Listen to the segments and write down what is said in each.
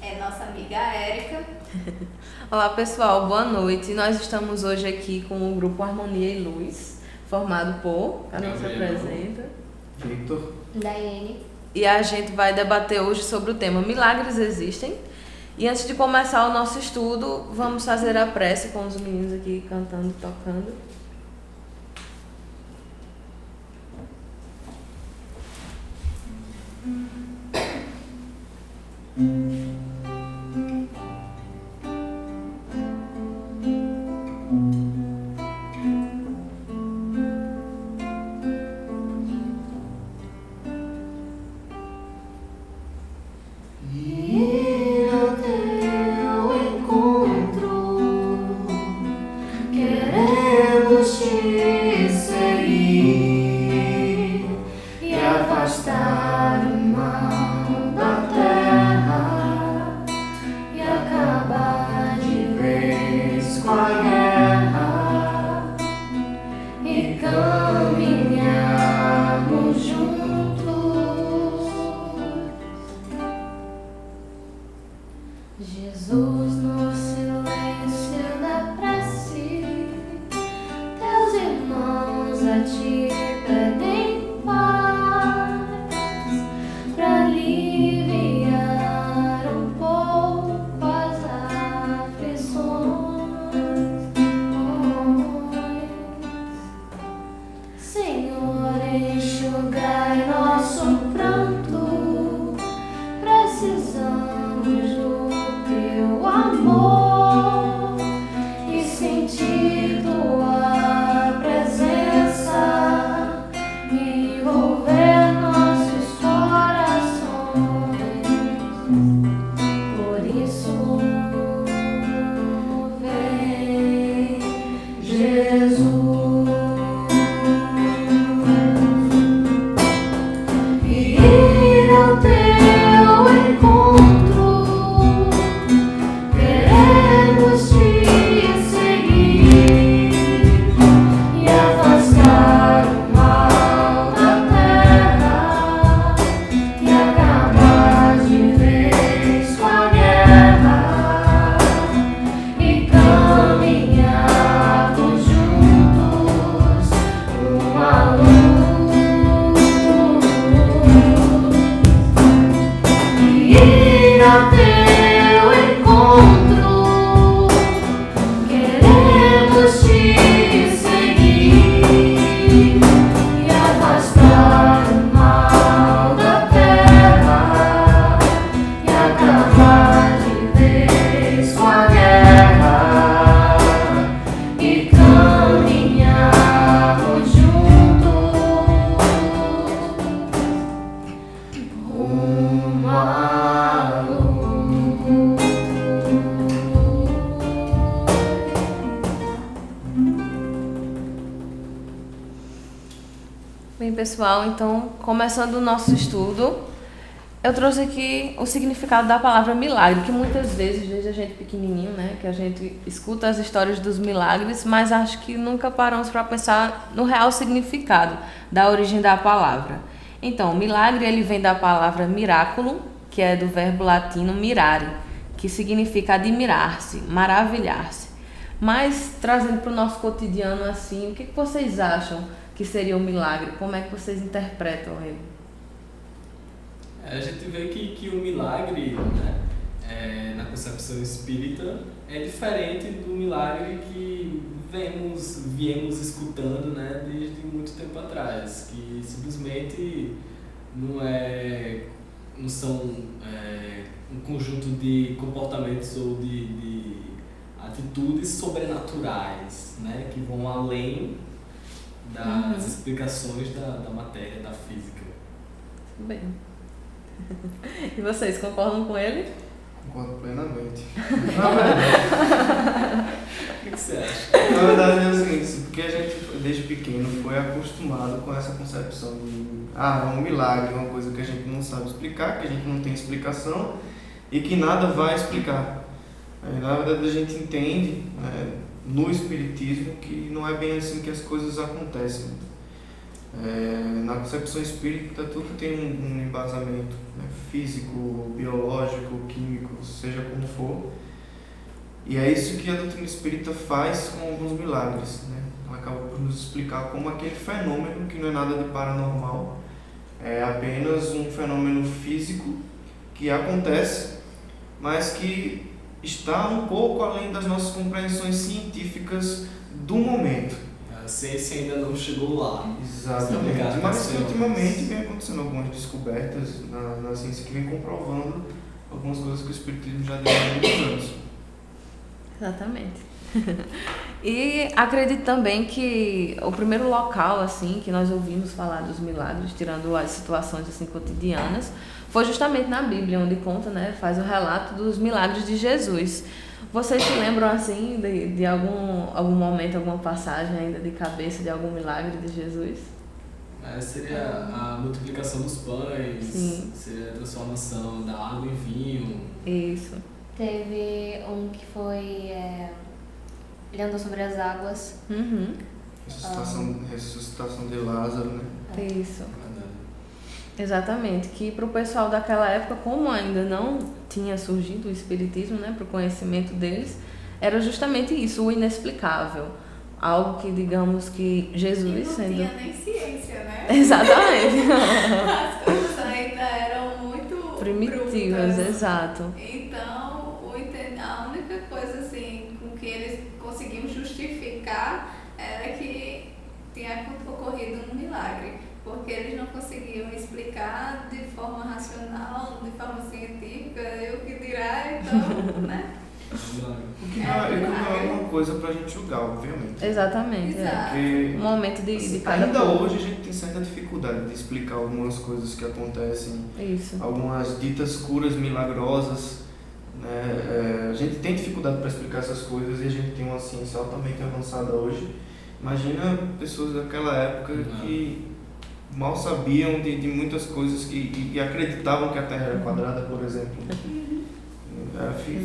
é nossa amiga Érica. Olá pessoal, boa noite. Nós estamos hoje aqui com o grupo Harmonia e Luz, formado por, a nossa apresenta, Victor, Daiane. E a gente vai debater hoje sobre o tema Milagres Existem. E antes de começar o nosso estudo, vamos fazer a prece com os meninos aqui cantando e tocando. Bem, pessoal, então, começando o nosso estudo, eu trouxe aqui o significado da palavra milagre, que muitas vezes, desde a gente pequenininho, né, que a gente escuta as histórias dos milagres, mas acho que nunca paramos para pensar no real significado da origem da palavra. Então, milagre, ele vem da palavra miraculum, que é do verbo latino mirare, que significa admirar-se, maravilhar-se. Mas, trazendo para o nosso cotidiano assim, o que vocês acham que seria um milagre? Como é que vocês interpretam ele? A gente vê que o milagre, né, na concepção espírita, é diferente do milagre que viemos escutando, né, desde muito tempo atrás, que simplesmente não são um conjunto de comportamentos ou de atitudes sobrenaturais, né, que vão além das explicações da matéria, da física. Bem. E vocês concordam com ele? Concordo plenamente. O que você acha? Na verdade é o seguinte, porque a gente desde pequeno foi acostumado com essa concepção de é um milagre, uma coisa que a gente não sabe explicar, que a gente não tem explicação e que nada vai explicar. Na verdade a gente entende, no Espiritismo, que não é bem assim que as coisas acontecem. Na concepção espírita, tudo tem um embasamento, né, físico, biológico, químico, seja como for. E é isso que a doutrina espírita faz com alguns milagres, né? Ela acaba por nos explicar como aquele fenômeno, que não é nada de paranormal, é apenas um fenômeno físico que acontece, mas que está um pouco além das nossas compreensões científicas do momento. A ciência ainda não chegou lá. Exatamente. Mas que ultimamente vem acontecendo algumas descobertas na ciência que vem comprovando algumas coisas que o Espiritismo já deu há muitos anos. Exatamente. E acredito também que o primeiro local assim que nós ouvimos falar dos milagres, tirando as situações assim cotidianas, foi justamente na Bíblia, onde conta, né, faz o relato dos milagres de Jesus. Vocês se lembram assim de algum momento, alguma passagem ainda de cabeça de algum milagre de Jesus? Seria a multiplicação dos pães, Sim. Seria a transformação da água em vinho. Isso. Teve um que foi... ele andou sobre as águas. Uhum. Ressuscitação de Lázaro, né? Isso. Exatamente, que para o pessoal daquela época, como ainda não tinha surgido o Espiritismo, né, para o conhecimento deles, era justamente isso, o inexplicável. Algo que, digamos que Jesus E não sendo... tinha nem ciência, né? Exatamente. As coisas ainda eram muito Primitivas, brutas. exato. Então, a única coisa assim com que eles conseguiam justificar era que tinha ocorrido um milagre, porque eles não conseguiam explicar de forma racional, de forma científica, eu que dirá, então, né? O que não é uma coisa pra gente julgar, obviamente. Exatamente. Exato. Um momento de cada ainda povo. hoje a gente tem certa dificuldade de explicar algumas coisas que acontecem, Isso. algumas ditas curas milagrosas, né? A gente tem dificuldade para explicar essas coisas e a gente tem uma ciência altamente avançada hoje. Imagina pessoas daquela época que mal sabiam de muitas coisas e acreditavam que a Terra era quadrada, por exemplo.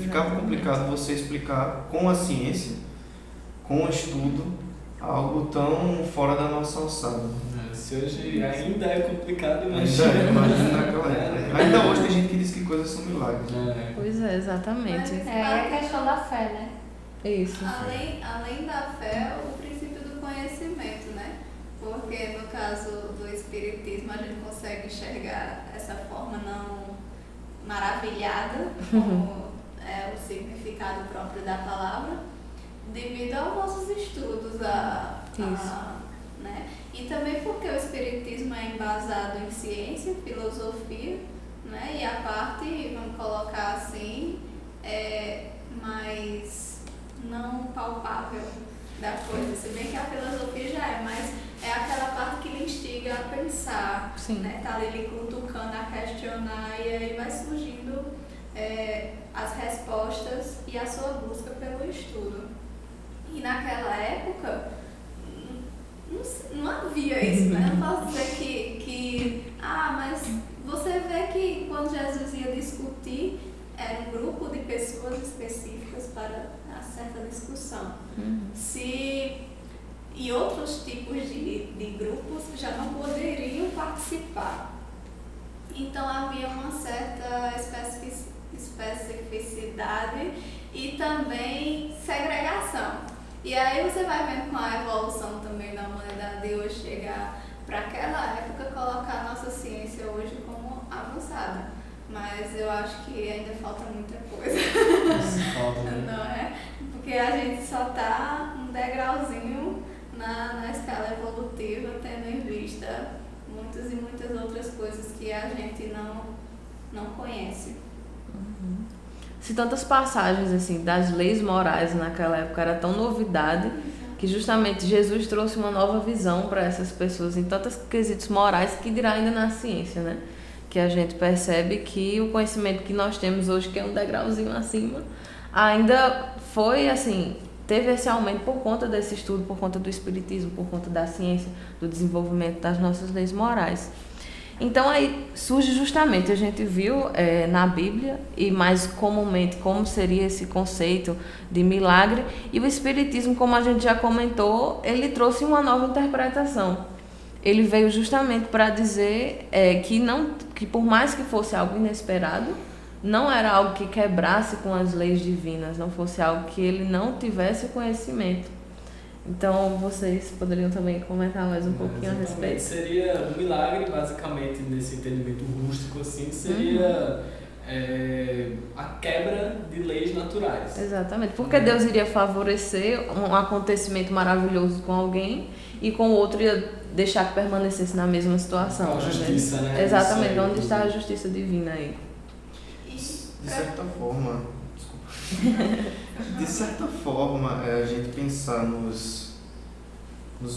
Ficava complicado você explicar com a ciência, com o estudo, algo tão fora da nossa alçada. Se hoje ainda é complicado, Imagina naquela época. Ainda hoje tem gente que diz que coisas são milagres. Pois é, exatamente. Mas, É a questão da fé, né? Isso. além da fé, o princípio do conhecimento, né? Porque no caso do Espiritismo a gente consegue enxergar essa forma não maravilhada, como é o significado próprio da palavra, devido aos nossos estudos, né? E também porque o Espiritismo é embasado em ciência, filosofia, né? E a parte, vamos colocar assim, mais não palpável da coisa, se bem que a filosofia já é, mas é aquela parte que lhe instiga a pensar, Sim. né? Tá ali lhe cutucando a questionar e aí vai surgindo as respostas e a sua busca pelo estudo. E naquela época não havia isso, né? Não posso dizer mas você vê que quando Jesus ia discutir, era um grupo de pessoas específicas para uma certa discussão. E outros tipos de grupos já não poderiam participar. Então havia uma certa especificidade e também segregação. E aí você vai vendo com a evolução também da humanidade de hoje chegar para aquela época, colocar a nossa ciência hoje como avançada. Mas eu acho que ainda falta muita coisa. Falta, né? Não é? Porque a gente só está um degrauzinho na escala evolutiva, tendo em vista muitas e muitas outras coisas que a gente não conhece. Se tantas passagens assim das leis morais naquela época era tão novidade, que justamente Jesus trouxe uma nova visão para essas pessoas em tantos quesitos morais, que dirá ainda na ciência, né? Que a gente percebe que o conhecimento que nós temos hoje, que é um degrauzinho acima, ainda foi assim, teve esse aumento por conta desse estudo, por conta do Espiritismo, por conta da ciência, do desenvolvimento das nossas leis morais. Então aí surge justamente, a gente viu na Bíblia, e mais comumente como seria esse conceito de milagre, e o Espiritismo, como a gente já comentou, ele trouxe uma nova interpretação. ele veio justamente para dizer que por mais que fosse algo inesperado, não era algo que quebrasse com as leis divinas, não fosse algo que ele não tivesse conhecimento. Então, vocês poderiam também comentar mais um pouquinho a respeito? Seria um milagre, basicamente, nesse entendimento rústico, assim, seria a quebra de leis naturais. Exatamente, porque Deus iria favorecer um acontecimento maravilhoso com alguém e com o outro ia deixar que permanecesse na mesma situação. A justiça, né? Exatamente, onde está a justiça divina aí? De certa forma, de certa forma, a gente pensar nos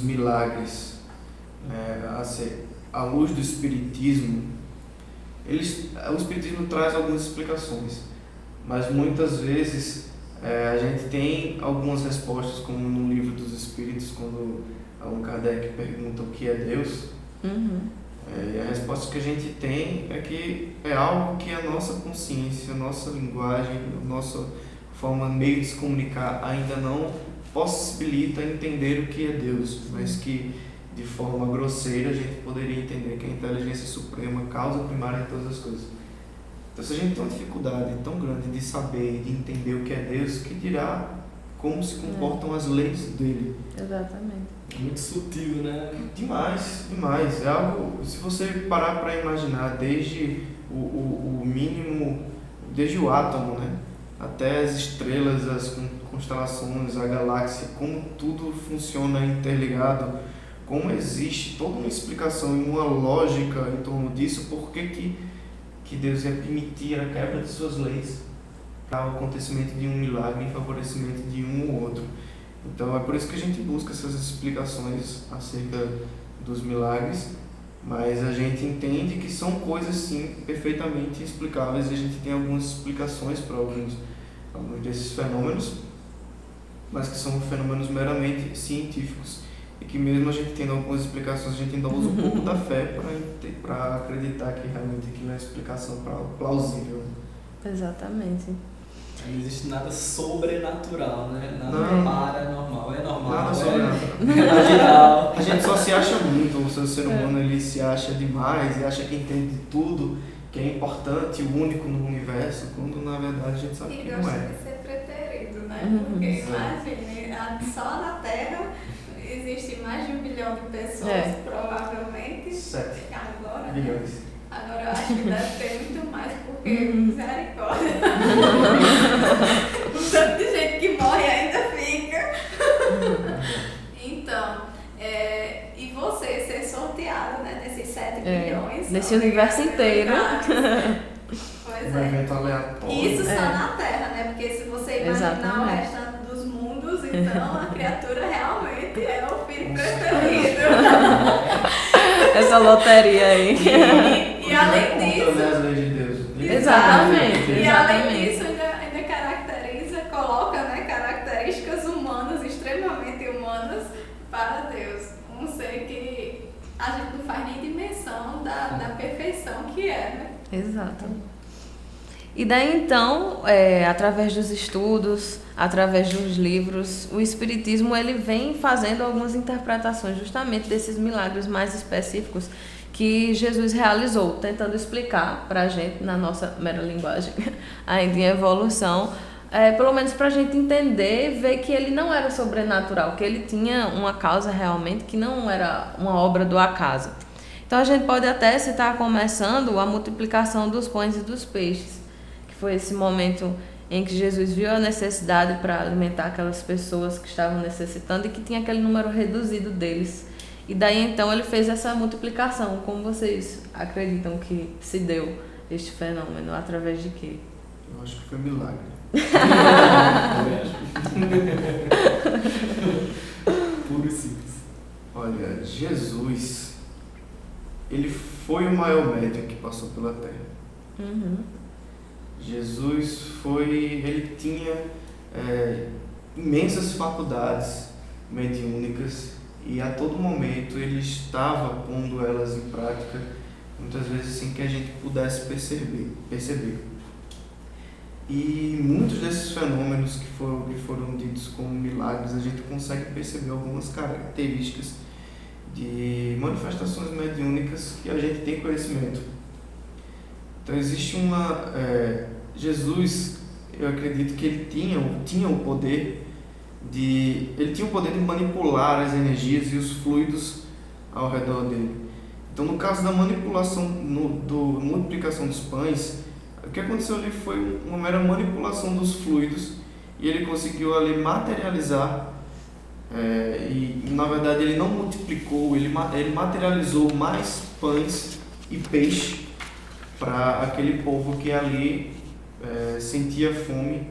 milagres, à luz do Espiritismo, o Espiritismo traz algumas explicações, mas muitas vezes a gente tem algumas respostas, como no Livro dos Espíritos, quando Allan Kardec pergunta o que é Deus. E a resposta que a gente tem é que é algo que a nossa consciência, a nossa linguagem, a nossa meio de se comunicar ainda não possibilita entender o que é Deus, mas que de forma grosseira a gente poderia entender que a inteligência suprema, causa primária de todas as coisas. Então, se a gente tem uma dificuldade tão grande de saber, de entender o que é Deus, que dirá como se comportam as leis dele. Exatamente. Muito sutil, né? Demais, demais. É algo, se você parar para imaginar, desde o mínimo, desde o átomo, né, até as estrelas, as constelações, a galáxia, como tudo funciona interligado, como existe toda uma explicação e uma lógica em torno disso, por que Deus ia permitir a quebra de suas leis para o acontecimento de um milagre em favorecimento de um ou outro. Então é por isso que a gente busca essas explicações acerca dos milagres, mas a gente entende que são coisas sim perfeitamente explicáveis e a gente tem algumas explicações para alguns desses fenômenos, mas que são fenômenos meramente científicos e que mesmo a gente tendo algumas explicações, a gente ainda usa um pouco da fé para acreditar que realmente aquilo é explicação plausível. Exatamente. Não existe nada sobrenatural, né? Nada paranormal. É normal. Nada sobrenatural. É natural. A gente só se acha muito, o ser humano ele se acha demais e acha que entende de tudo, que é importante, o único no universo, quando na verdade a gente sabe que não gosta é. de ser preterido, né? Porque imagine, só na Terra existe mais de 1 bilhão de pessoas, provavelmente. 7 Agora, bilhões. Agora eu acho que deve ter muito mais, porque misericórdia. O tanto de gente que morre ainda fica. Então, e você ser sorteado, né, nesses 7 bilhões. Nesse universo inteiro. Pois Um evento aleatório. Isso só na Terra, né? Porque se você imaginar o restante dos mundos, então a criatura realmente é o filho preferido. Essa loteria aí. E além disso. As leis de Deus. Exatamente. E além disso, ainda caracteriza, coloca, né, características humanas, extremamente humanas, para Deus. Um ser que a gente não faz nem dimensão da perfeição que é, né? Exato. E daí então, através dos estudos, através dos livros, o Espiritismo ele vem fazendo algumas interpretações justamente desses milagres mais específicos que Jesus realizou, tentando explicar para a gente, na nossa mera linguagem, ainda em evolução, pelo menos para a gente entender, ver que ele não era sobrenatural, que ele tinha uma causa realmente que não era uma obra do acaso. Então a gente pode até citar começando a multiplicação dos pães e dos peixes, que foi esse momento em que Jesus viu a necessidade para alimentar aquelas pessoas que estavam necessitando e que tinha aquele número reduzido deles. E daí então ele fez essa multiplicação. Como vocês acreditam que se deu este fenômeno? Através de quê? Eu acho que foi milagre. Puro e simples. Olha, Jesus, ele foi o maior médium que passou pela Terra. Jesus ele tinha imensas faculdades mediúnicas e a todo momento ele estava pondo elas em prática, muitas vezes sem que a gente pudesse perceber. E muitos desses fenômenos que foram ditos como milagres, a gente consegue perceber algumas características de manifestações mediúnicas que a gente tem conhecimento. Então existe Jesus, eu acredito que ele tinha o poder de manipular as energias e os fluidos ao redor dele. Então, no caso da manipulação, multiplicação dos pães, o que aconteceu ali foi uma mera manipulação dos fluidos e ele conseguiu ali materializar, e na verdade ele não multiplicou, ele materializou mais pães e peixe para aquele povo que ali sentia fome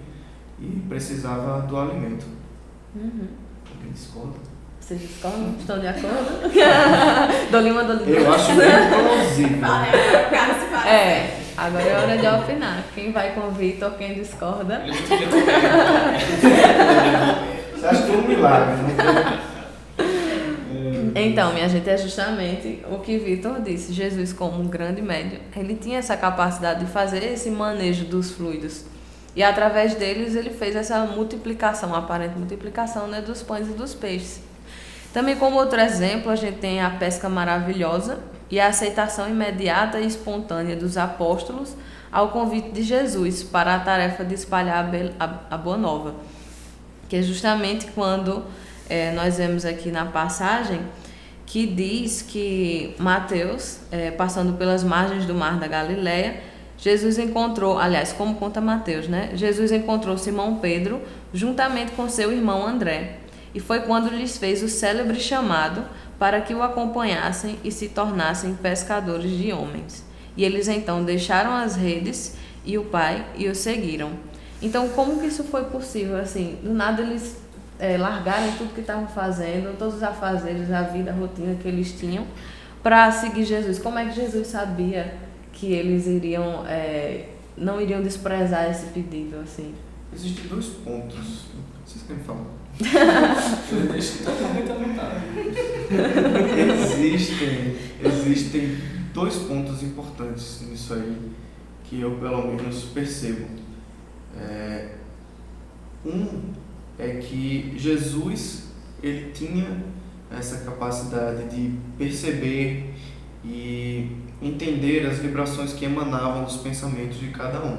e precisava do alimento. Alguém discorda? Vocês discordam? Estão de acordo? Dou-lhe uma, dou-lhe duas. Eu acho bem plausível. Falei, o cara se parece. Agora é hora de opinar. Quem vai com o Vitor, quem discorda. Ele não podia ter. Você acha que é um milagre, né? Então, minha gente, é justamente o que Vitor disse. Jesus, como um grande médium, ele tinha essa capacidade de fazer esse manejo dos fluidos. E através deles ele fez essa multiplicação, aparente multiplicação, né, dos pães e dos peixes. Também como outro exemplo, a gente tem a pesca maravilhosa e a aceitação imediata e espontânea dos apóstolos ao convite de Jesus para a tarefa de espalhar a Boa Nova. Que é justamente quando nós vemos aqui na passagem que diz que Mateus, passando pelas margens do mar da Galileia, Jesus encontrou, aliás, como conta Mateus, né? Jesus encontrou Simão Pedro juntamente com seu irmão André. E foi quando lhes fez o célebre chamado para que o acompanhassem e se tornassem pescadores de homens. E eles então deixaram as redes e o Pai e o seguiram. Então, como que isso foi possível? Assim, do nada eles largaram tudo que estavam fazendo, todos os afazeres, a vida, a rotina que eles tinham, para seguir Jesus. Como é que Jesus sabia que eles não iriam desprezar esse pedido? Assim? Existem 2 pontos. Vocês querem falar? Deixa totalmente à vontade. Existem 2 pontos importantes nisso aí que eu pelo menos percebo. Um é que Jesus ele tinha essa capacidade de perceber e entender as vibrações que emanavam dos pensamentos de cada um.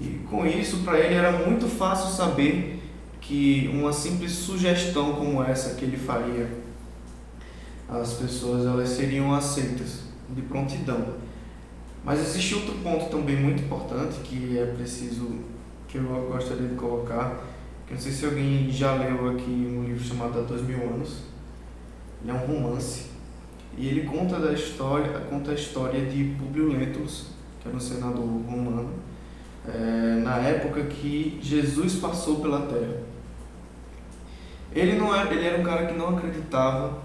E com isso, para ele era muito fácil saber que uma simples sugestão como essa que ele faria, as pessoas elas seriam aceitas de prontidão. Mas existe outro ponto também muito importante que é preciso, que eu gostaria de colocar, que eu não sei se alguém já leu aqui um livro chamado Há 2000 Anos. Ele é um romance e ele conta a história de Públio Lentulus, que era um senador romano, na época que Jesus passou pela Terra. Ele era um cara que não acreditava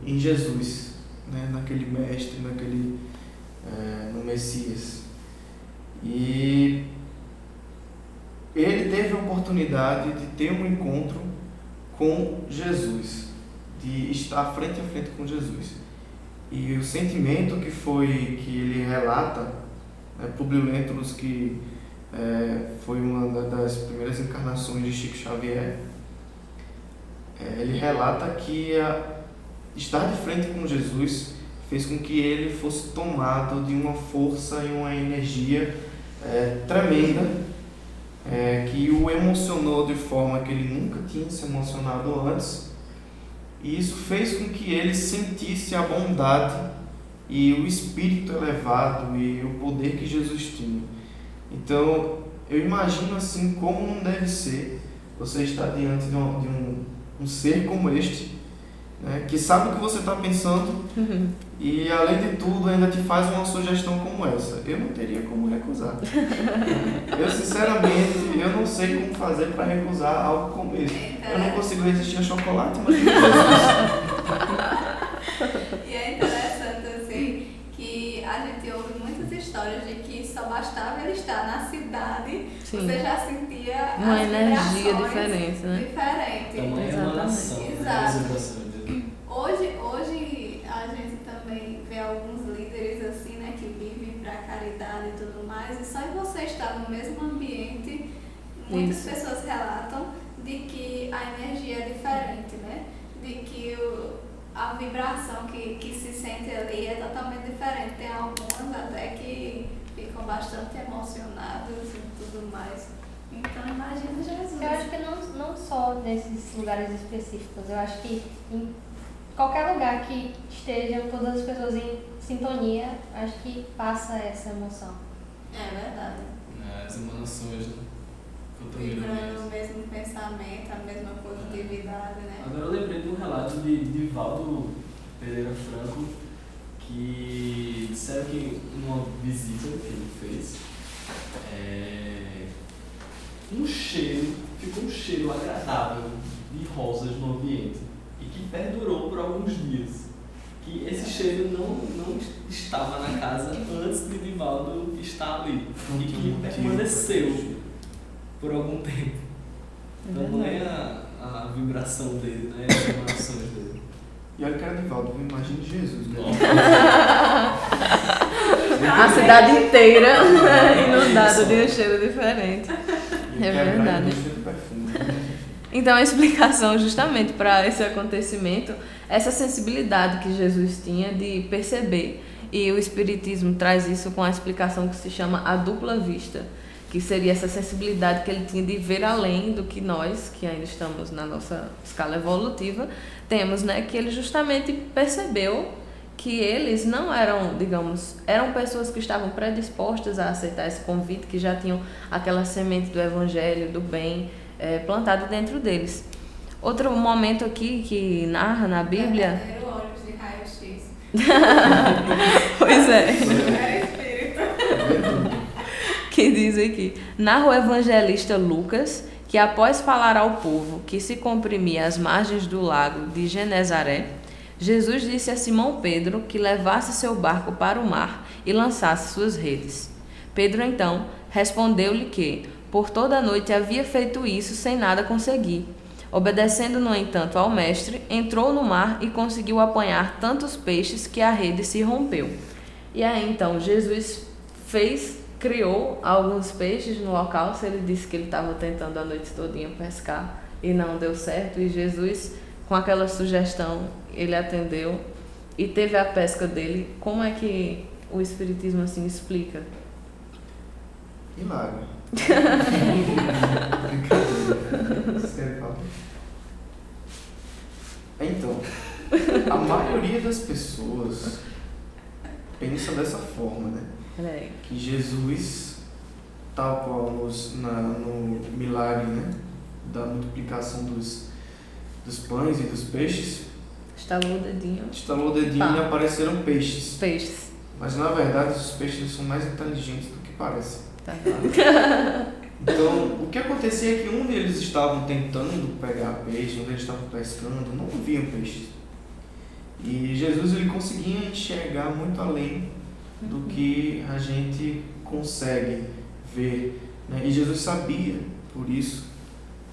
em Jesus, né, naquele mestre, no Messias. E ele teve a oportunidade de ter um encontro com Jesus, de estar frente a frente com Jesus. E o sentimento que ele relata, Públio Lentulus, que foi uma das primeiras encarnações de Chico Xavier, ele relata que estar de frente com Jesus fez com que ele fosse tomado de uma força e uma energia tremenda, que o emocionou de forma que ele nunca tinha se emocionado antes, e isso fez com que ele sentisse a bondade e o espírito elevado e o poder que Jesus tinha. Então, eu imagino assim como não deve ser você estar diante de um ser como este, né, que sabe o que você está pensando e, além de tudo, ainda te faz uma sugestão como essa. Eu não teria como recusar. Eu, sinceramente, eu não sei como fazer para recusar algo como esse. Eu não consigo resistir a chocolate, mas E é interessante, assim, que a gente ouve muitas histórias de que só bastava ele estar na cidade, Sim. você já sentia Uma as energia vibrações diferente, né? diferente. Tamanha emanação, né? Exato. Representação de- Hoje a gente também vê alguns líderes assim, né, que vivem para caridade e tudo mais, e só em você estar no mesmo ambiente, muitas Isso. pessoas relatam de que a energia é diferente, né? de que a vibração que se sente ali é totalmente diferente. Tem algumas até que ficam bastante emocionadas e tudo mais. Então imagina Jesus. Eu acho que não só nesses lugares específicos, eu acho que em qualquer lugar que estejam todas as pessoas em sintonia, acho que passa essa emoção. É verdade. As emanações, né? Vibrando o mesmo pensamento, a mesma positividade, né? Agora eu lembrei de um relato de Valdo Pereira Franco, que disseram que numa visita que ele fez, ficou um cheiro agradável de rosas no ambiente e que perdurou por alguns dias. Que esse cheiro não estava na casa antes de Divaldo estar ali e que permaneceu por algum tempo. Então é a vibração dele, né? As emanações dele. E olha que era Divaldo, uma imagem de Jesus, né? A cidade inteira inundada de um cheiro diferente. É verdade. Então a explicação justamente para esse acontecimento, essa sensibilidade que Jesus tinha de perceber, e o Espiritismo traz isso com a explicação que se chama a dupla vista, que seria essa sensibilidade que ele tinha de ver além do que nós, que ainda estamos na nossa escala evolutiva, temos, né? Que ele justamente percebeu que eles não eram, digamos, eram pessoas que estavam predispostas a aceitar esse convite, que já tinham aquela semente do evangelho, do bem, plantado dentro deles. Outro momento aqui que narra na Bíblia... Verdadeiro olhos de raio-x. Pois é. Era espírito. Que diz aqui: narra o evangelista Lucas que após falar ao povo que se comprimia às margens do lago de Genezaré, Jesus disse a Simão Pedro que levasse seu barco para o mar e lançasse suas redes. Pedro então respondeu-lhe que por toda a noite havia feito isso sem nada conseguir. Obedecendo, no entanto, ao mestre, entrou no mar e conseguiu apanhar tantos peixes que a rede se rompeu. E aí então Jesus criou alguns peixes no local. Se ele disse que ele estava tentando a noite todinha pescar e não deu certo, e Jesus, com aquela sugestão, ele atendeu e teve a pesca dele. Como é que o Espiritismo assim explica? Milagre. Brincadeira. Sério, Paulo. Então, a maioria das pessoas pensa dessa forma, né? Que Jesus, tal qual no milagre, né, da multiplicação dos pães e dos peixes, Estalou o dedinho e apareceram peixes. Mas na verdade os peixes são mais inteligentes do que parecem. Tá. Então, o que acontecia é que onde eles estavam tentando pegar peixe, onde eles estavam pescando, não viam peixes. E Jesus ele conseguia enxergar muito além do que a gente consegue ver, né? E Jesus sabia, por isso,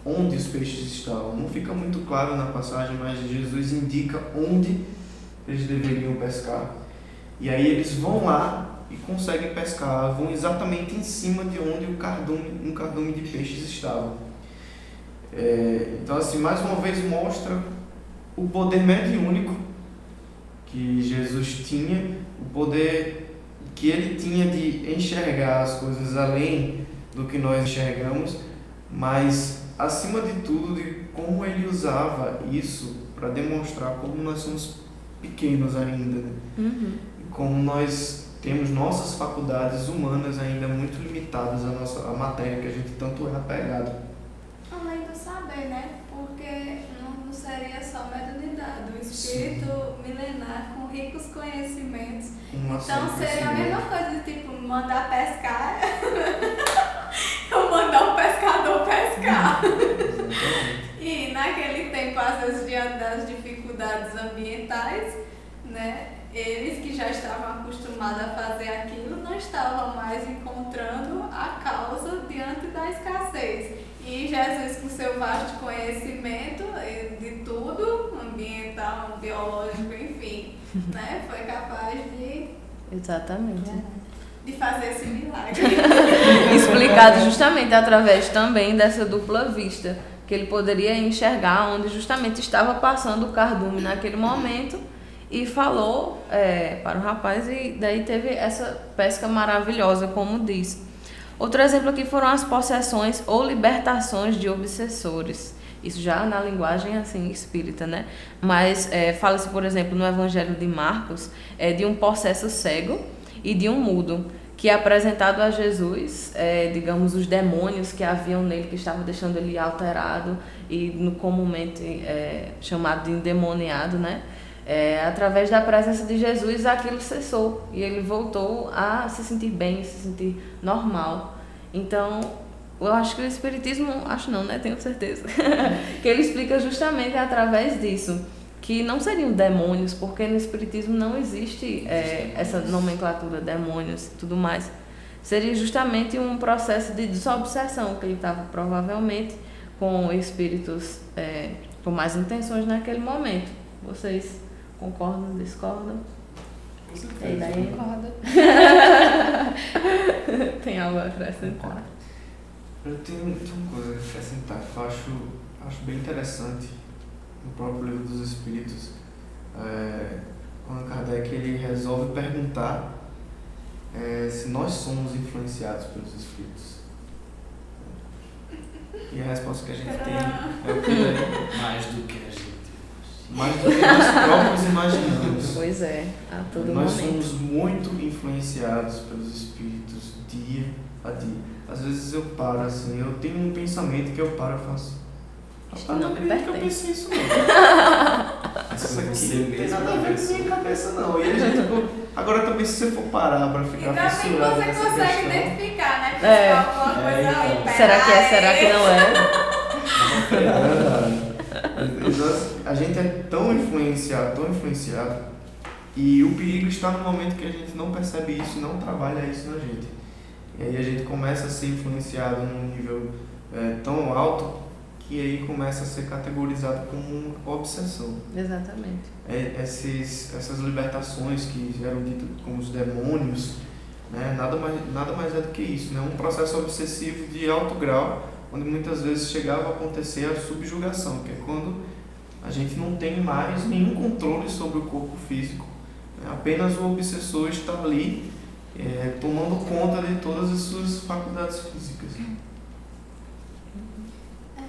onde os peixes estavam. Não fica muito claro na passagem, mas Jesus indica onde eles deveriam pescar. E aí eles vão lá e conseguem pescar, vão exatamente em cima de onde um cardume de peixes estava. Então, assim, mais uma vez mostra o poder mediúnico que Jesus tinha, o poder que ele tinha de enxergar as coisas além do que nós enxergamos, mas, acima de tudo, de como ele usava isso para demonstrar como nós somos pequenos ainda, né? Como nós temos nossas faculdades humanas ainda muito limitadas à matéria que a gente tanto é apegado. Além do saber, né? Porque não seria só mediunidade, o espírito milenar com ricos conhecimentos. Então seria a mesma coisa de tipo mandar pescar ou mandar um pescador pescar. E naquele tempo, às vezes, diante das dificuldades ambientais, né? Eles que já estavam acostumados a fazer aquilo não estavam mais encontrando a causa diante da escassez. E Jesus, com seu vasto conhecimento de tudo, ambiental, biológico, enfim, né, foi capaz de fazer esse milagre. Explicado justamente através também dessa dupla vista, que ele poderia enxergar onde justamente estava passando o cardume naquele momento e falou para o rapaz, e daí teve essa pesca maravilhosa, como diz. Outro exemplo aqui foram as possessões ou libertações de obsessores. Isso já na linguagem assim espírita, né? Mas fala-se, por exemplo, no Evangelho de Marcos, de um possesso cego e de um mudo, que é apresentado a Jesus, digamos, os demônios que haviam nele, que estavam deixando ele alterado e comumente chamado de endemoniado, né? Através da presença de Jesus, aquilo cessou e ele voltou a se sentir bem, se sentir normal. Então, eu acho que o Espiritismo, acho não, né? Tenho certeza, que ele explica justamente através disso, que não seriam demônios, porque no Espiritismo não existe essa nomenclatura, demônios e tudo mais. Seria justamente um processo de desobsessão, que ele estava provavelmente com espíritos com mais intenções naquele momento. Vocês concordam, discordam? Com E certeza. daí? Concordo. Tem algo a acrescentar? Eu tenho uma coisa a acrescentar que eu acho bem interessante no próprio Livro dos Espíritos. Quando Kardec ele resolve perguntar se nós somos influenciados pelos Espíritos. E a resposta que a gente tem é o que? Mais do que a gente. Mais do que nós próprios imaginamos. Pois é, a todo Nós momento. somos muito influenciados pelos Espíritos dia a dia. Às vezes eu paro assim, eu tenho um pensamento que eu paro e faço. Rapaz, não acredito que eu pensei isso não. Isso aqui não tem nada a ver com minha cabeça não. E a gente, agora também se você for parar pra E ficar também fissurado você nessa consegue questão. identificar, né? Que É. alguma coisa então. ali, Será que é, será que não é? É verdade. A gente é tão influenciado, e o perigo está no momento que a gente não percebe isso e não trabalha isso na gente. E aí a gente começa a ser influenciado num nível tão alto que aí começa a ser categorizado como uma obsessão. Exatamente. Essas libertações que eram ditas como os demônios, né, nada mais é do que isso, né? Um processo obsessivo de alto grau, onde muitas vezes chegava a acontecer a subjugação, que é quando a gente não tem mais nenhum controle sobre o corpo físico, né? Apenas o obsessor está ali tomando conta de todas as suas faculdades físicas. É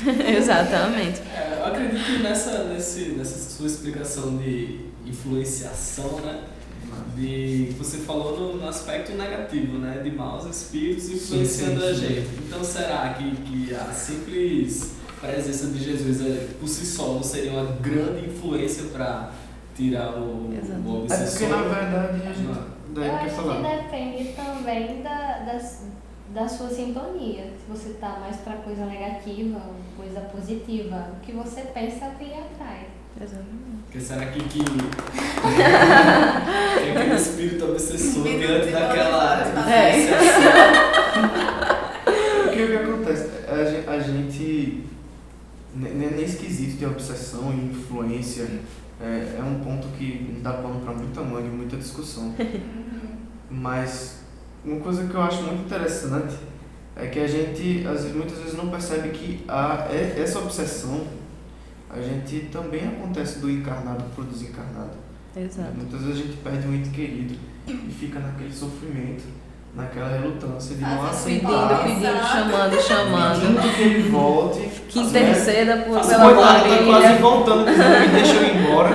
verdade. Exatamente. Eu acredito que nessa sua explicação de influenciação, né? Você falou no aspecto negativo, né? De maus espíritos influenciando Sim. a gente. Então será que a simples presença de Jesus por si só não seria uma grande influência para tirar o Exato. É obsessor? porque na verdade a gente Eu quer acho que falar. depende também da sua sintonia. Se você tá mais para coisa negativa ou coisa positiva, o que você pensa é o que lhe atrai. Exatamente. Porque será que aquele espírito obsessor diante daquela influenciação? Porque o que acontece? A gente nesse quesito de obsessão e influência, é um ponto que dá pano para muita manga e muita discussão. Mas uma coisa que eu acho muito interessante é que a gente muitas vezes não percebe que essa obsessão a gente também acontece do encarnado para o desencarnado. Exato. Muitas vezes a gente perde um ente querido e fica naquele sofrimento, naquela relutância de não aceitar, Pedindo, chamando. pedindo que ele volte, Que interceda pela coitado, tá quase família. voltando, dizendo, me deixa eu ir embora.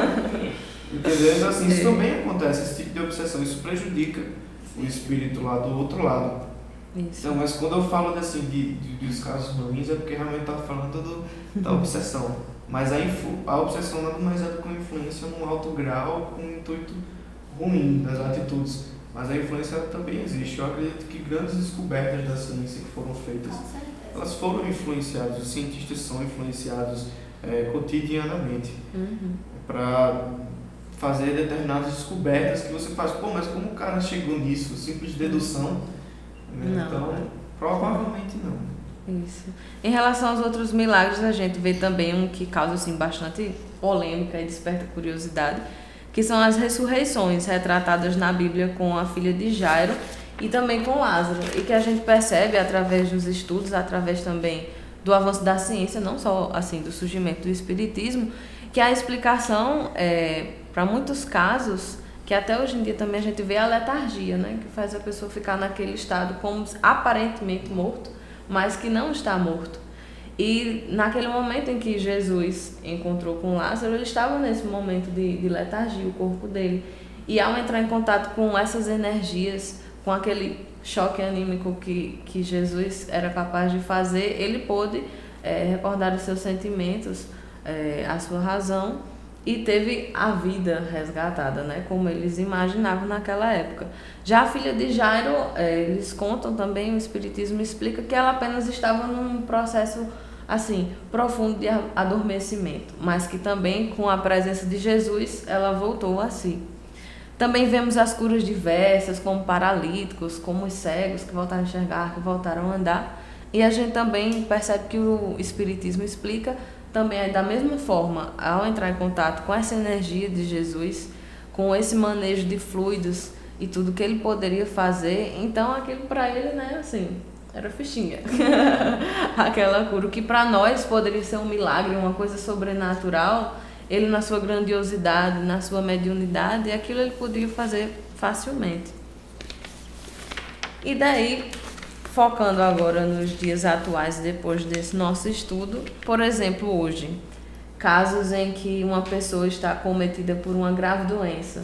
Entendeu? Então, assim, isso também acontece, esse tipo de obsessão, isso prejudica o espírito lá do outro lado. Isso. Então, mas quando eu falo assim, dos casos ruins, é porque realmente está falando da obsessão. Mas a obsessão nada mais é do que uma influência num alto grau com um intuito ruim das atitudes. Mas a influência também existe. Eu acredito que grandes descobertas da ciência que foram feitas, Com certeza. elas foram influenciadas, os cientistas são influenciados cotidianamente para fazer determinadas descobertas que você faz, pô, mas como o cara chegou nisso? Simples dedução? Né? Não. Então, provavelmente não. Isso. Em relação aos outros milagres, a gente vê também um que causa assim, bastante polêmica e desperta curiosidade, que são as ressurreições retratadas na Bíblia com a filha de Jairo e também com Lázaro, e que a gente percebe através dos estudos, através também do avanço da ciência, não só assim do surgimento do espiritismo, que a explicação para muitos casos, que até hoje em dia também a gente vê a letargia, né, que faz a pessoa ficar naquele estado como aparentemente morto, mas que não está morto. E naquele momento em que Jesus encontrou com Lázaro, ele estava nesse momento de letargia, o corpo dele. E ao entrar em contato com essas energias, com aquele choque anímico que Jesus era capaz de fazer, ele pôde recordar os seus sentimentos, a sua razão, e teve a vida resgatada, né, como eles imaginavam naquela época. Já a filha de Jairo, eles contam também, o Espiritismo explica que ela apenas estava num processo assim, profundo de adormecimento, mas que também com a presença de Jesus, ela voltou a si. Também vemos as curas diversas, como paralíticos, como os cegos que voltaram a enxergar, que voltaram a andar. E a gente também percebe que o Espiritismo explica também da mesma forma, ao entrar em contato com essa energia de Jesus, com esse manejo de fluidos e tudo que ele poderia fazer, então aquilo para ele, né, assim, era fichinha. Aquela cura, que para nós poderia ser um milagre, uma coisa sobrenatural, ele na sua grandiosidade, na sua mediunidade, aquilo ele podia fazer facilmente. E daí, focando agora nos dias atuais, depois desse nosso estudo, por exemplo, hoje, casos em que uma pessoa está acometida por uma grave doença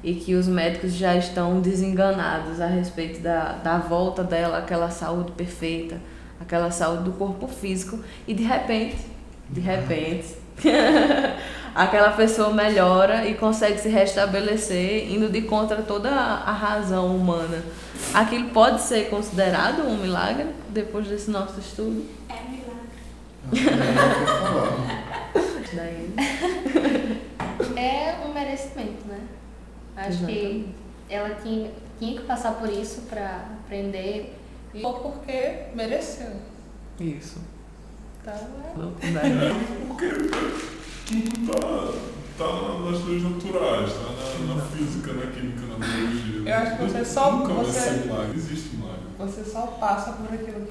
e que os médicos já estão desenganados a respeito da volta dela àquela saúde perfeita, aquela saúde do corpo físico, e de repente, aquela pessoa melhora e consegue se restabelecer, indo de contra toda a razão humana. Aquilo pode ser considerado um milagre depois desse nosso estudo? É milagre. É um merecimento, né? Acho que ela tinha que passar por isso para aprender. Ou porque mereceu. Isso. Então, Porque tudo tá nas leis naturais, tá na física, na química, na biologia. eu acho que você só, Nunca vai ser milagre, existe milagre. você só passa por aquilo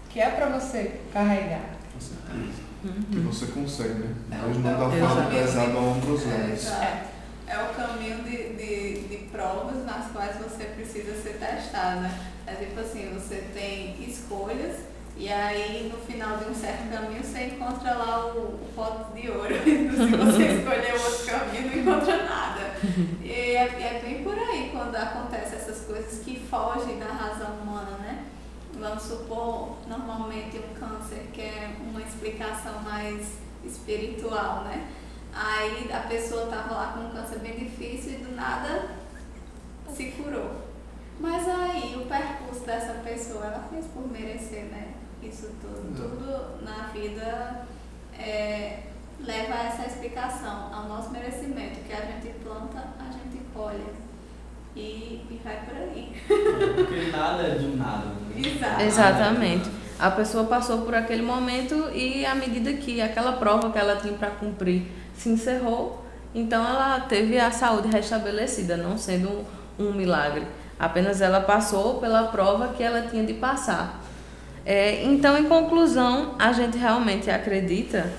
que é para você carregar. Com certeza. Que você consegue, né? Deus não É dá o fardo caminho pesado a ombros leves. É o caminho de provas nas quais você precisa ser testada. É tipo assim, você tem escolhas e aí no final de um certo caminho você encontra lá o pote de ouro. Se você escolher outro caminho, não encontra nada. E é bem por aí quando acontecem essas coisas que fogem da razão humana, né? Vamos supor, normalmente um câncer, que é uma explicação mais espiritual, né? Aí a pessoa estava lá com um câncer bem difícil e do nada se curou. Mas aí o percurso dessa pessoa, ela fez por merecer, né? Isso tudo. Tudo na vida leva a essa explicação, ao nosso merecimento. O que a gente planta, a gente colhe. E vai por aí. Porque nada é do nada. Exato. Exatamente. A pessoa passou por aquele momento e à medida que aquela prova que ela tinha para cumprir se encerrou, então ela teve a saúde restabelecida, não sendo um milagre. Apenas ela passou pela prova que ela tinha de passar. Então, em conclusão, a gente realmente acredita,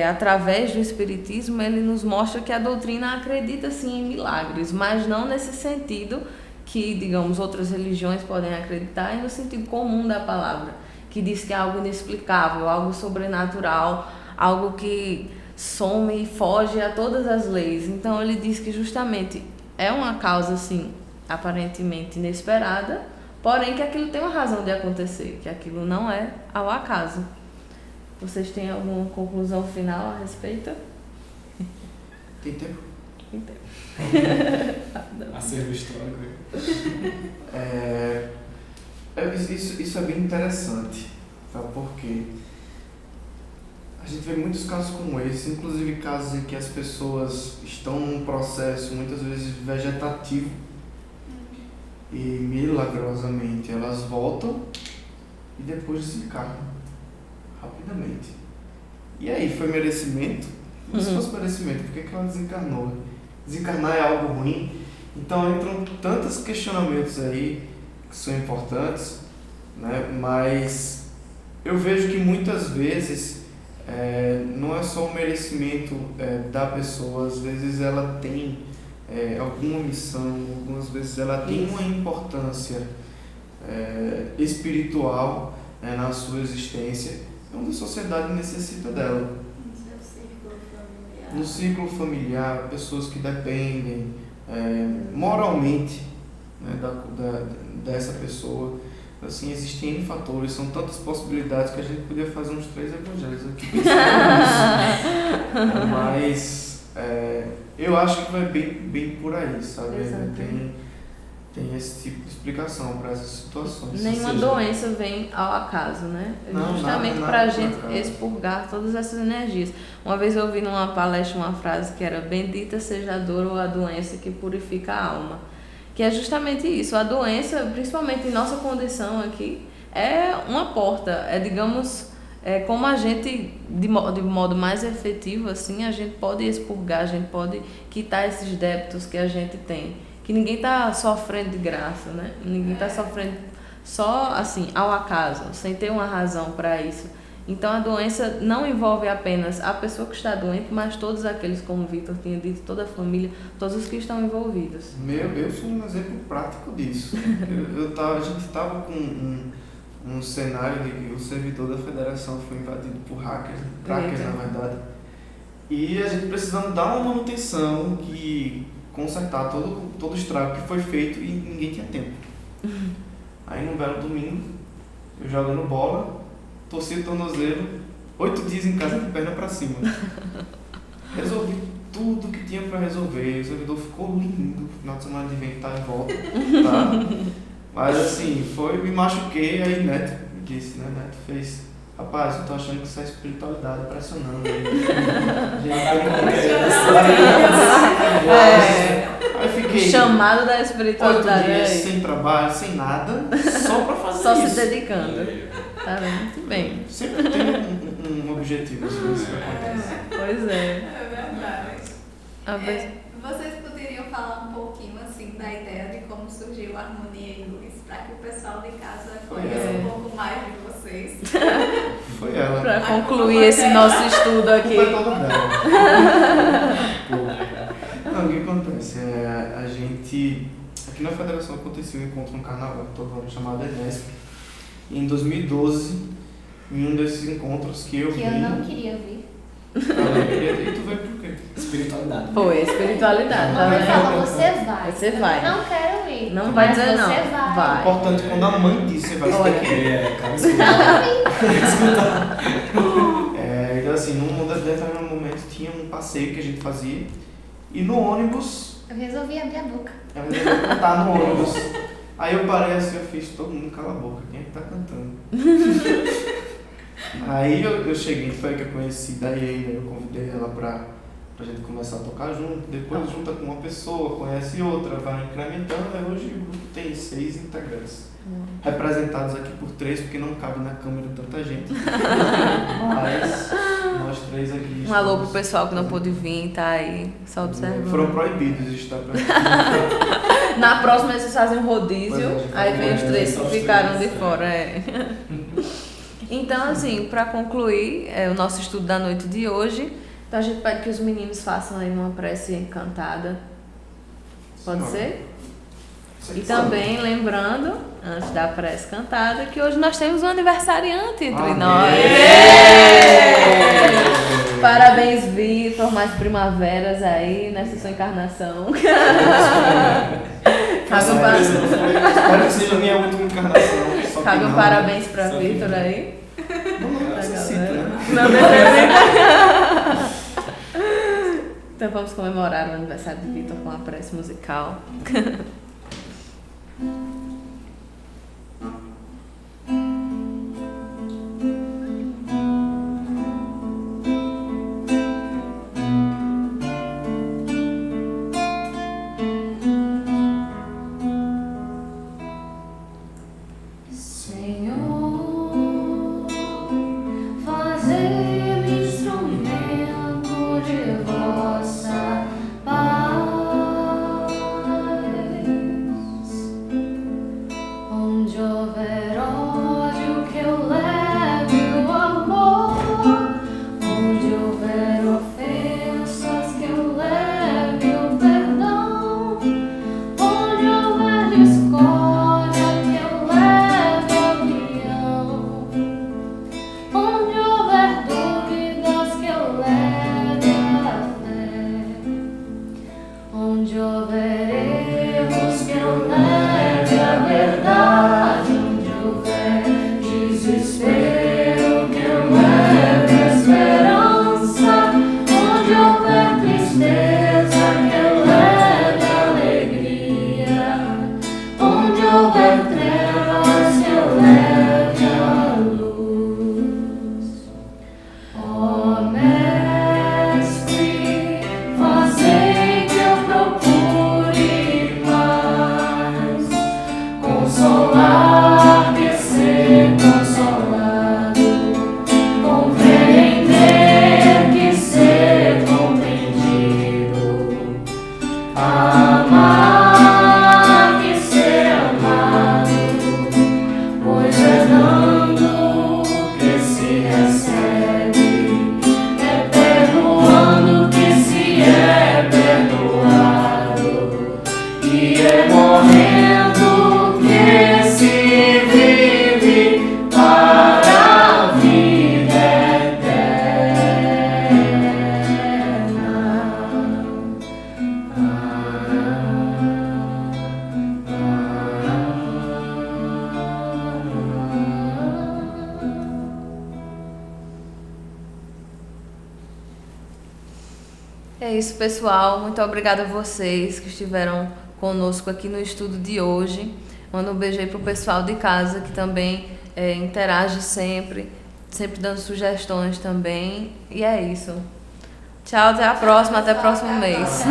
através do Espiritismo, ele nos mostra que a doutrina acredita sim em milagres, mas não nesse sentido que, digamos, outras religiões podem acreditar, e no sentido comum da palavra, que diz que é algo inexplicável, algo sobrenatural, algo que some e foge a todas as leis. Então ele diz que justamente é uma causa assim, aparentemente inesperada, porém que aquilo tem uma razão de acontecer, que aquilo não é ao acaso. Vocês têm alguma conclusão final a respeito? Tem tempo? Tem tempo. Acervo histórico. Isso é bem interessante, tá? Porque a gente vê muitos casos como esse, inclusive casos em que as pessoas estão num processo muitas vezes vegetativo e milagrosamente elas voltam e depois desencarnam rapidamente. E aí, foi merecimento? Mas se fosse merecimento, por que ela desencarnou? Desencarnar é algo ruim? Então entram tantos questionamentos aí que são importantes, né? Mas eu vejo que muitas vezes não é só o merecimento da pessoa, às vezes ela tem alguma missão, algumas vezes ela tem uma importância espiritual na sua existência, onde a sociedade necessita dela. No círculo familiar, pessoas que dependem moralmente, né, dessa pessoa. Assim, existem N fatores, são tantas possibilidades que a gente podia fazer uns 3 evangelhos aqui pensando nisso. Mas eu acho que vai bem por aí, sabe? Tem esse tipo de explicação para essas situações. Nenhuma doença vem ao acaso, né? Não, justamente nada para a por gente acaso. expurgar todas essas energias. Uma vez eu ouvi numa palestra uma frase que era: bendita seja a dor ou a doença que purifica a alma. Que é justamente isso. A doença, principalmente em nossa condição aqui, é uma porta. Digamos, como a gente, de modo mais efetivo, assim, a gente pode expurgar, a gente pode quitar esses débitos que a gente tem. Que ninguém está sofrendo de graça, né? Ninguém está sofrendo só, assim, ao acaso, sem ter uma razão para isso. Então, a doença não envolve apenas a pessoa que está doente, mas todos aqueles, como o Vitor tinha dito, toda a família, todos os que estão envolvidos. Eu sou um exemplo prático disso. A gente estava com um cenário de que o servidor da federação foi invadido por hackers na verdade, e a gente precisando dar uma manutenção, consertar todo o estrago que foi feito e ninguém tinha tempo. Aí, num belo domingo, eu jogando bola, torci o tornozelo, 8 dias em casa de perna pra cima. Resolvi tudo que tinha pra resolver, o servidor ficou lindo, no final de semana de vem tá em volta, tá? Mas assim, me machuquei, aí Neto me disse, né? Neto fez: rapaz, eu tô achando que isso é espiritualidade pressionando aí. Aí fiquei Chamado da 8 espiritualidade. dias aí. sem trabalho, sem nada, só pra fazer Só isso. se dedicando. Tá vendo? Muito bem. Sempre tem um objetivo, assim, isso que acontece. Pois é. É verdade. A vez- Vocês poderiam falar um pouquinho assim da ideia de como surgiu a Harmonia e Luz, para que o pessoal de casa conheça um pouco mais de vocês. Foi ela. Pra concluir esse nosso estudo A aqui. culpa é toda dela. Não, o que acontece? A gente... Aqui na Federação aconteceu um encontro no carnaval todo ano chamado Enesp. E em 2012, em um desses encontros que eu Que vi... eu não queria vir. E tu veio por quê? Espiritualidade. Foi, espiritualidade. Tá Mamãe vendo? falou, você vai. Você vai. Eu não quero ir. Não vai Mas dizer não. Você vai. Vai. Importante, quando a mãe disse, você vai Olha. ter que ir. Cara, Então assim, num determinado momento tinha um passeio que a gente fazia. E no ônibus... Eu resolvi abrir a boca. Ela me deixou cantar no ônibus. Aí eu parei assim, eu fiz: todo mundo cala a boca, quem é que tá cantando? Aí eu cheguei, foi aí que eu conheci Daiane, eu convidei ela pra gente começar a tocar junto, depois junta com uma pessoa, conhece outra, vai incrementando, aí hoje o grupo tem 6 integrantes. Representados aqui por 3, porque não cabe na câmera tanta gente. Mas nós 3 aqui. Um alô pro pessoal que não pôde vir, tá aí, só observando. Foram proibidos de estar pra Na próxima eles fazem um rodízio, Pois é, aí vem os 3 só que os ficaram de 3, fora. Então, assim, para concluir o nosso estudo da noite de hoje, então a gente pede que os meninos façam aí uma prece encantada. Pode ser? E também lembrando, antes da prece cantada, que hoje nós temos um aniversariante entre Amém. nós. Parabéns, Vitor, mais primaveras aí nessa sua encarnação. Espero que seja a minha última encarnação. Só que Cabe um não. parabéns pra Só que Vitor não. aí. Não necessita, né? Não necessita. Então vamos comemorar o aniversário de Vitor com a prece musical. Senhor, fazei-me instrumento de vossa paz. Onde houver ódio, que eu leve isso, pessoal. Muito obrigada a vocês que estiveram conosco aqui no estudo de hoje. Mando um beijo aí pro pessoal de casa que também interage sempre dando sugestões também. E é isso. Tchau, até a próxima, até o próximo mês.